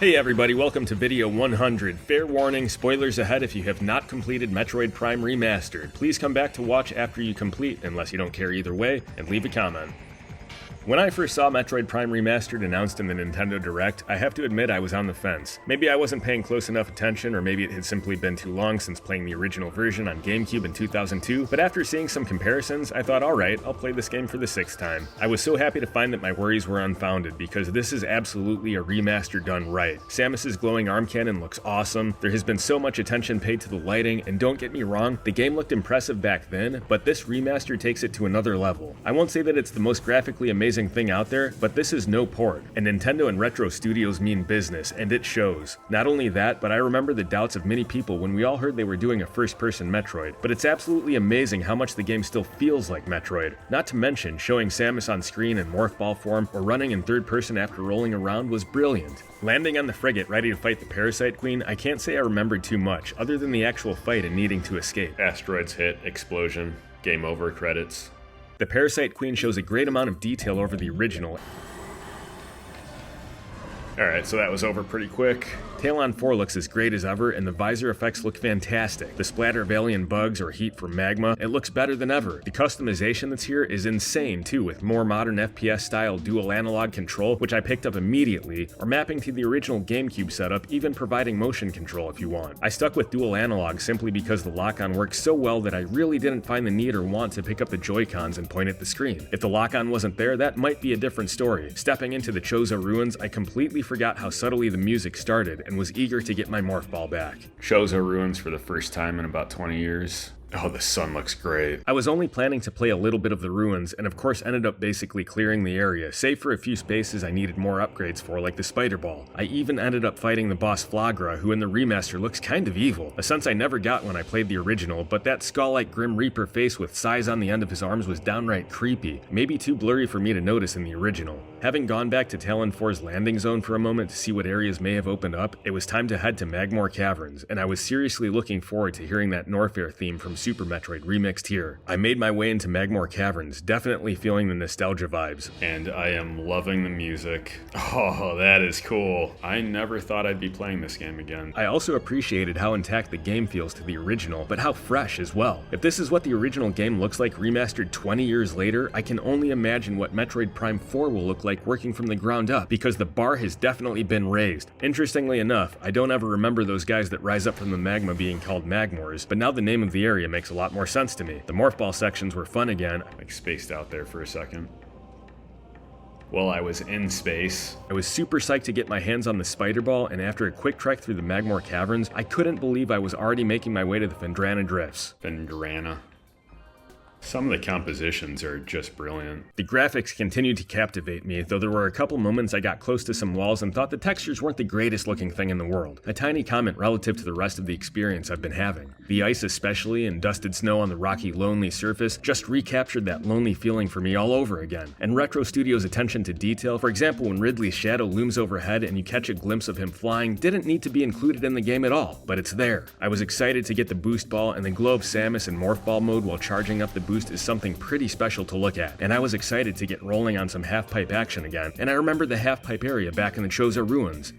Hey everybody, welcome to video 100. Fair warning, spoilers ahead if you have not completed Metroid Prime Remastered. Please come back to watch after you complete, unless you don't care either way, and leave a comment. When I first saw Metroid Prime Remastered announced in the Nintendo Direct, I have to admit I was on the fence. Maybe I wasn't paying close enough attention, or maybe it had simply been too long since playing the original version on GameCube in 2002, but after seeing some comparisons, I thought, alright, I'll play this game for the sixth time. I was so happy to find that my worries were unfounded, because this is absolutely a remaster done right. Samus's glowing arm cannon looks awesome, there has been so much attention paid to the lighting, and don't get me wrong, the game looked impressive back then, but this remaster takes it to another level. I won't say that it's the most graphically amazing thing out there, but this is no port, and Nintendo and Retro Studios mean business, and it shows. Not only that, but I remember the doubts of many people when we all heard they were doing a first-person Metroid, but it's absolutely amazing how much the game still feels like Metroid. Not to mention, showing Samus on screen in morph ball form or running in third person after rolling around was brilliant. Landing on the frigate ready to fight the Parasite Queen, I can't say I remembered too much, other than the actual fight and needing to escape. Asteroids hit, explosion, game over, credits. The Parasite Queen shows a great amount of detail over the original. Alright, so that was over pretty quick. Talon 4 looks as great as ever, and the visor effects look fantastic. The splatter of alien bugs or heat from magma, it looks better than ever. The customization that's here is insane too, with more modern FPS style dual analog control, which I picked up immediately, or mapping to the original GameCube setup, even providing motion control if you want. I stuck with dual analog simply because the lock-on works so well that I really didn't find the need or want to pick up the Joy-Cons and point at the screen. If the lock-on wasn't there, that might be a different story. Stepping into the Chozo ruins, I completely forgot how subtly the music started, and was eager to get my morph ball back. Chozo ruins for the first time in about 20 years. Oh, the sun looks great. I was only planning to play a little bit of the ruins, and of course ended up basically clearing the area, save for a few spaces I needed more upgrades for, like the spider ball. I even ended up fighting the boss Flagra, who in the remaster looks kind of evil, a sense I never got when I played the original, but that skull-like Grim Reaper face with size on the end of his arms was downright creepy, maybe too blurry for me to notice in the original. Having gone back to Talon 4's landing zone for a moment to see what areas may have opened up, it was time to head to Magmoor Caverns, and I was seriously looking forward to hearing that Norfair theme from Super Metroid remixed here. I made my way into Magmoor Caverns, definitely feeling the nostalgia vibes. And I am loving the music. Oh, that is cool. I never thought I'd be playing this game again. I also appreciated how intact the game feels to the original, but how fresh as well. If this is what the original game looks like remastered 20 years later, I can only imagine what Metroid Prime 4 will look like working from the ground up, because the bar has definitely been raised. Interestingly enough, I don't ever remember those guys that rise up from the magma being called Magmoors, but now the name of the area makes a lot more sense to me. The morph ball sections were fun again. I spaced out there for a second. Well, I was in space. I was super psyched to get my hands on the spider ball, and after a quick trek through the Magmoor Caverns, I couldn't believe I was already making my way to the Phendrana Drifts. Phendrana. Some of the compositions are just brilliant. The graphics continued to captivate me, though there were a couple moments I got close to some walls and thought the textures weren't the greatest looking thing in the world. A tiny comment relative to the rest of the experience I've been having. The ice especially, and dusted snow on the rocky, lonely surface, just recaptured that lonely feeling for me all over again. And Retro Studios' attention to detail, for example when Ridley's shadow looms overhead and you catch a glimpse of him flying, didn't need to be included in the game at all, but it's there. I was excited to get the boost ball, and the glow of Samus in morph ball mode while charging up the boost is something pretty special to look at, and I was excited to get rolling on some half-pipe action again, and I remembered the half-pipe area back in the Chozo ruins.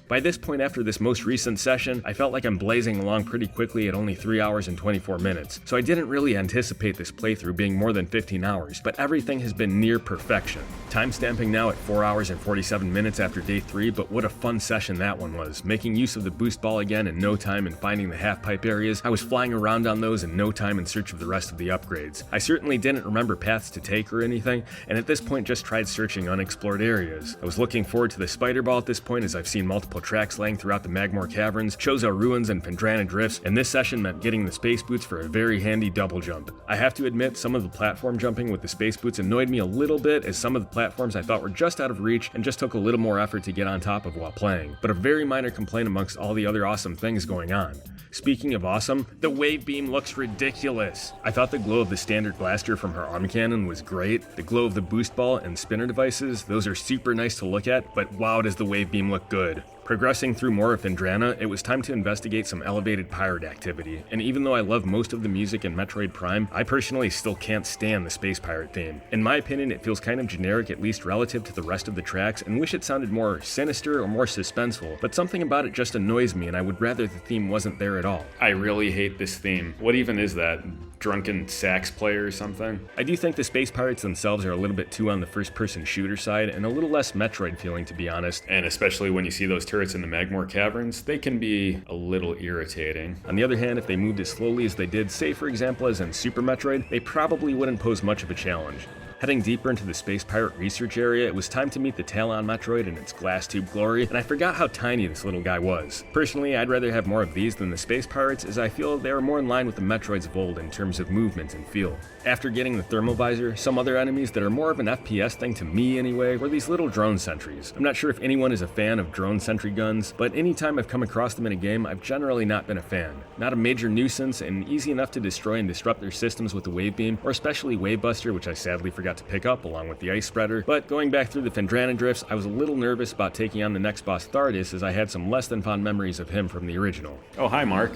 By this point after this most recent session, I felt like I'm blazing along pretty quickly at only 3 hours and 24 minutes, so I didn't really anticipate this playthrough being more than 15 hours, but everything has been near perfection. Timestamping now at 4 hours and 47 minutes after day 3, but what a fun session that one was, making use of the boost ball again in no time and finding the half-pipe areas. I was flying around on those in no time in search of the rest of the upgrades. I certainly didn't remember paths to take or anything, and at this point just tried searching unexplored areas. I was looking forward to the spider ball at this point, as I've seen multiple tracks laying throughout the Magmoor Caverns, Chozo ruins, and Phendrana Drifts, and this session meant getting the space boots for a very handy double jump. I have to admit, some of the platform jumping with the space boots annoyed me a little bit, as some of the platforms I thought were just out of reach and just took a little more effort to get on top of while playing, but a very minor complaint amongst all the other awesome things going on. Speaking of awesome, the wave beam looks ridiculous. I thought the glow of the standard blaster from her arm cannon was great. The glow of the boost ball and spinner devices, those are super nice to look at, but wow does the wave beam look good. Progressing through more of Phendrana, it was time to investigate some elevated pirate activity, and even though I love most of the music in Metroid Prime, I personally still can't stand the space pirate theme. In my opinion, it feels kind of generic, at least relative to the rest of the tracks, and wish it sounded more sinister or more suspenseful, but something about it just annoys me and I would rather the theme wasn't there at all. I really hate this theme. What even is that? Drunken sax player or something? I do think the space pirates themselves are a little bit too on the first-person shooter side and a little less Metroid feeling, to be honest, and especially when you see those turrets in the Magmor caverns, they can be a little irritating. On the other hand, if they moved as slowly as they did, say for example as in Super Metroid, they probably wouldn't pose much of a challenge. Heading deeper into the space pirate research area, it was time to meet the Talon Metroid in its glass tube glory, and I forgot how tiny this little guy was. Personally, I'd rather have more of these than the space pirates, as I feel they are more in line with the Metroids of old in terms of movement and feel. After getting the thermal visor, some other enemies that are more of an FPS thing to me anyway, were these little drone sentries. I'm not sure if anyone is a fan of drone sentry guns, but anytime I've come across them in a game, I've generally not been a fan. Not a major nuisance, and easy enough to destroy and disrupt their systems with the wave beam, or especially Wave Buster, which I sadly forgot to pick up along with the ice spreader. But going back through the Phendrana drifts, I was a little nervous about taking on the next boss Thardis, as I had some less than fond memories of him from the original. Oh, hi Mark.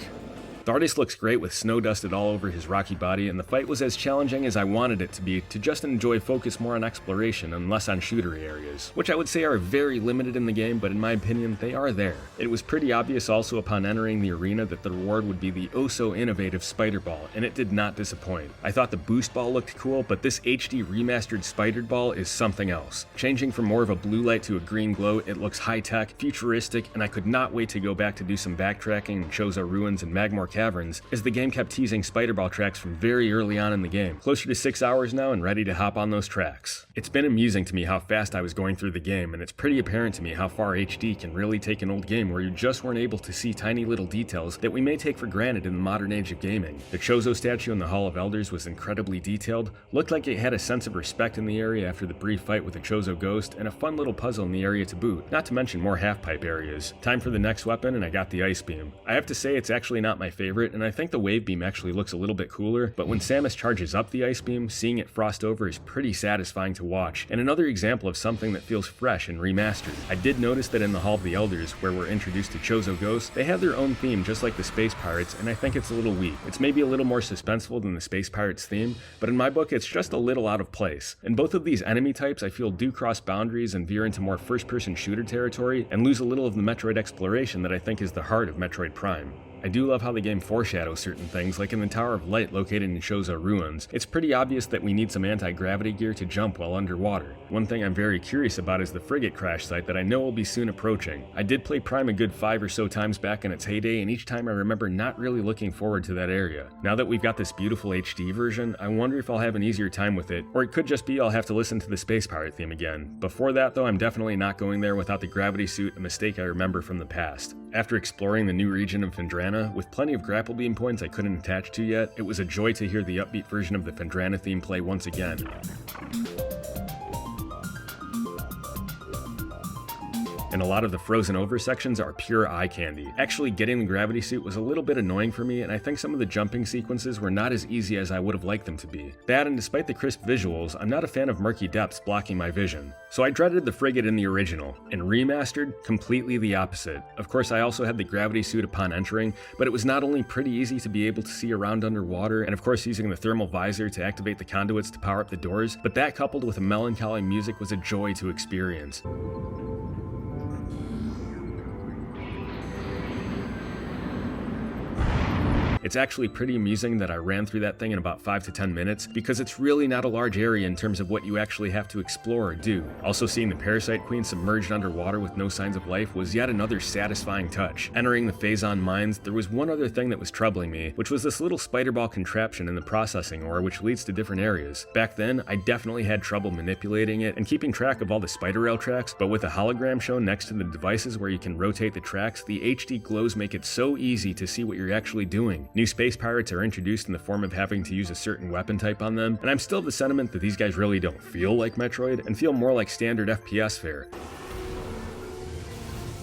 Thardis looks great with snow dusted all over his rocky body, and the fight was as challenging as I wanted it to be to just enjoy focus more on exploration and less on shootery areas, which I would say are very limited in the game, but in my opinion, they are there. It was pretty obvious also upon entering the arena that the reward would be the oh-so-innovative Spider Ball, and it did not disappoint. I thought the Boost Ball looked cool, but this HD remastered Spider Ball is something else. Changing from more of a blue light to a green glow, it looks high-tech, futuristic, and I could not wait to go back to do some backtracking in Chozo Ruins and Magmor Caverns, as the game kept teasing Spider Ball tracks from very early on in the game. Closer to 6 hours now and ready to hop on those tracks. It's been amusing to me how fast I was going through the game, and it's pretty apparent to me how far HD can really take an old game where you just weren't able to see tiny little details that we may take for granted in the modern age of gaming. The Chozo statue in the Hall of Elders was incredibly detailed, looked like it had a sense of respect in the area after the brief fight with the Chozo ghost, and a fun little puzzle in the area to boot, not to mention more half-pipe areas. Time for the next weapon, and I got the Ice Beam. I have to say it's actually not my favorite, and I think the Wave Beam actually looks a little bit cooler, but when Samus charges up the Ice Beam, seeing it frost over is pretty satisfying to watch, and another example of something that feels fresh and remastered. I did notice that in the Hall of the Elders, where we're introduced to Chozo Ghosts, they have their own theme just like the Space Pirates, and I think it's a little weak. It's maybe a little more suspenseful than the Space Pirates theme, but in my book it's just a little out of place. And both of these enemy types I feel do cross boundaries and veer into more first-person shooter territory, and lose a little of the Metroid exploration that I think is the heart of Metroid Prime. I do love how the game foreshadows certain things, like in the Tower of Light located in Chozo Ruins. It's pretty obvious that we need some anti-gravity gear to jump while underwater. One thing I'm very curious about is the frigate crash site that I know will be soon approaching. I did play Prime a good 5 or so times back in its heyday, and each time I remember not really looking forward to that area. Now that we've got this beautiful HD version, I wonder if I'll have an easier time with it, or it could just be I'll have to listen to the Space Pirate theme again. Before that though, I'm definitely not going there without the gravity suit, a mistake I remember from the past. After exploring the new region of Phendrana, with plenty of grapple beam points I couldn't attach to yet, it was a joy to hear the upbeat version of the Phendrana theme play once again. And a lot of the frozen over sections are pure eye candy. Actually, getting the gravity suit was a little bit annoying for me, and I think some of the jumping sequences were not as easy as I would have liked them to be. That, and despite the crisp visuals, I'm not a fan of murky depths blocking my vision. So I dreaded the frigate in the original. In Remastered, completely the opposite. Of course, I also had the gravity suit upon entering, but it was not only pretty easy to be able to see around underwater, and of course using the thermal visor to activate the conduits to power up the doors, but that coupled with a melancholy music was a joy to experience. It's actually pretty amusing that I ran through that thing in about 5 to 10 minutes, because it's really not a large area in terms of what you actually have to explore or do. Also, seeing the Parasite Queen submerged underwater with no signs of life was yet another satisfying touch. Entering the Phazon mines, there was one other thing that was troubling me, which was this little spider ball contraption in the processing ore which leads to different areas. Back then, I definitely had trouble manipulating it and keeping track of all the spider rail tracks, but with a hologram shown next to the devices where you can rotate the tracks, the HD glows make it so easy to see what you're actually doing. New space pirates are introduced in the form of having to use a certain weapon type on them, and I'm still of the sentiment that these guys really don't feel like Metroid and feel more like standard FPS fare.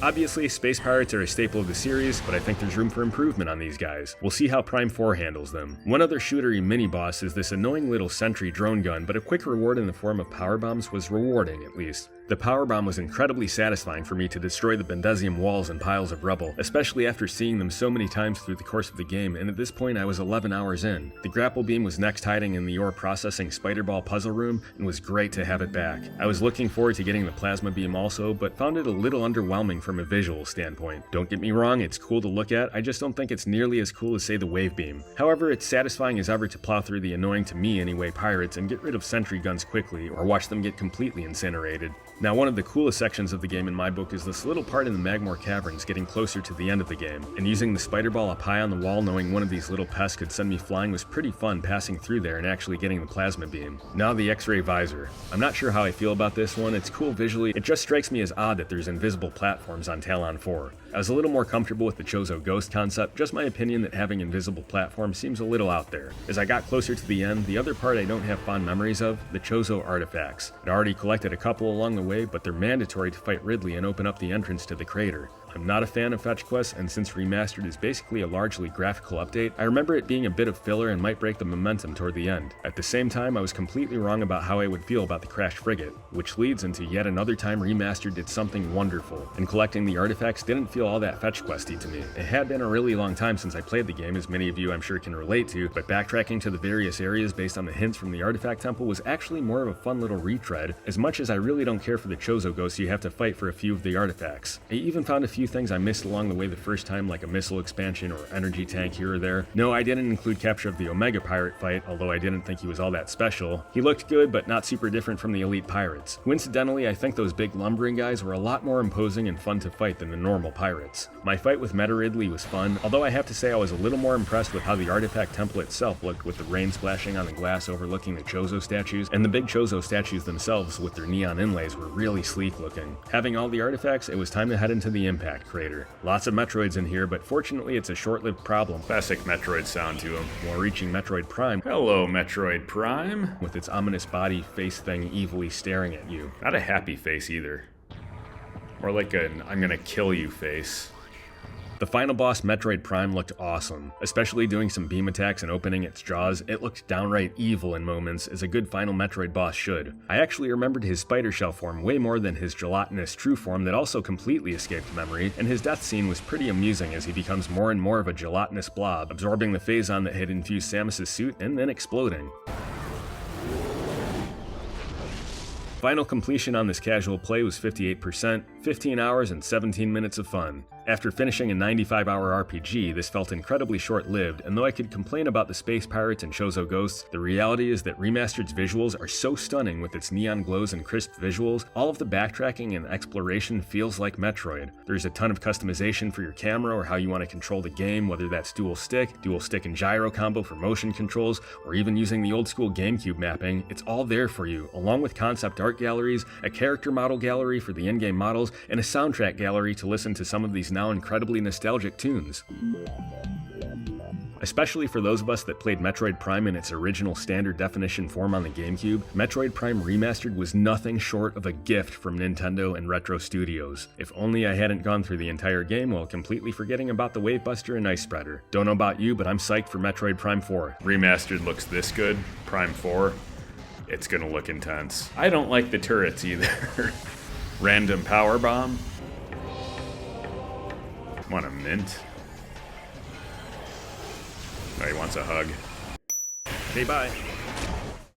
Obviously, space pirates are a staple of the series, but I think there's room for improvement on these guys. We'll see how Prime 4 handles them. One other shootery mini-boss is this annoying little sentry drone gun, but a quick reward in the form of power bombs was rewarding, at least. The powerbomb was incredibly satisfying for me to destroy the Bendesium walls and piles of rubble, especially after seeing them so many times through the course of the game, and at this point I was 11 hours in. The grapple beam was next hiding in the ore processing spider ball puzzle room, and was great to have it back. I was looking forward to getting the plasma beam also, but found it a little underwhelming from a visual standpoint. Don't get me wrong, it's cool to look at, I just don't think it's nearly as cool as say the wave beam. However, it's satisfying as ever to plow through the annoying to me anyway pirates and get rid of sentry guns quickly, or watch them get completely incinerated. Now, one of the coolest sections of the game in my book is this little part in the Magmore Caverns getting closer to the end of the game, and using the spider ball up high on the wall knowing one of these little pests could send me flying was pretty fun passing through there and actually getting the plasma beam. Now the X-ray visor. I'm not sure how I feel about this one, it's cool visually, it just strikes me as odd that there's invisible platforms on Talon 4. I was a little more comfortable with the Chozo Ghost concept, just my opinion that having invisible platforms seems a little out there. As I got closer to the end, the other part I don't have fond memories of, the Chozo artifacts. I'd already collected a couple along the way, but they're mandatory to fight Ridley and open up the entrance to the crater. I'm not a fan of fetch quests, and since Remastered is basically a largely graphical update, I remember it being a bit of filler and might break the momentum toward the end. At the same time, I was completely wrong about how I would feel about the crashed frigate, which leads into yet another time Remastered did something wonderful, and collecting the artifacts didn't feel all that fetch questy to me. It had been a really long time since I played the game, as many of you I'm sure can relate to, but backtracking to the various areas based on the hints from the artifact temple was actually more of a fun little retread, as much as I really don't care for the Chozo ghosts you have to fight for a few of the artifacts. I even found a few things I missed along the way the first time, like a missile expansion or energy tank here or there. No, I didn't include capture of the Omega Pirate fight, although I didn't think he was all that special. He looked good, but not super different from the Elite Pirates. Coincidentally, I think those big lumbering guys were a lot more imposing and fun to fight than the normal pirates. My fight with Meta Ridley was fun, although I have to say I was a little more impressed with how the artifact temple itself looked with the rain splashing on the glass overlooking the Chozo statues, and the big Chozo statues themselves with their neon inlays were really sleek looking. Having all the artifacts, it was time to head into the impact crater. Lots of Metroids in here, but fortunately it's a short-lived problem. Classic Metroid sound to him. While reaching Metroid Prime, hello Metroid Prime, with its ominous body face thing evilly staring at you. Not a happy face either. More like an I'm gonna kill you face. The final boss, Metroid Prime, looked awesome, especially doing some beam attacks and opening its jaws. It looked downright evil in moments, as a good final Metroid boss should. I actually remembered his spider shell form way more than his gelatinous true form that also completely escaped memory, and his death scene was pretty amusing as he becomes more and more of a gelatinous blob, absorbing the phazon that had infused Samus's suit and then exploding. Final completion on this casual play was 58%, 15 hours and 17 minutes of fun. After finishing a 95-hour RPG, this felt incredibly short-lived, and though I could complain about the space pirates and Chozo ghosts, the reality is that Remastered's visuals are so stunning with its neon glows and crisp visuals, all of the backtracking and exploration feels like Metroid. There's a ton of customization for your camera or how you want to control the game, whether that's dual stick and gyro combo for motion controls, or even using the old-school GameCube mapping. It's all there for you, along with concept art galleries, a character model gallery for the in-game models, and a soundtrack gallery to listen to some of these now incredibly nostalgic tunes. Especially for those of us that played Metroid Prime in its original standard definition form on the GameCube, Metroid Prime Remastered was nothing short of a gift from Nintendo and Retro Studios. If only I hadn't gone through the entire game while completely forgetting about the Wavebuster and Ice Spreader. Don't know about you, but I'm psyched for Metroid Prime 4. Remastered looks this good. Prime 4, it's gonna look intense. I don't like the turrets either. Random power bomb. Want a mint? Oh, he wants a hug. Okay, bye.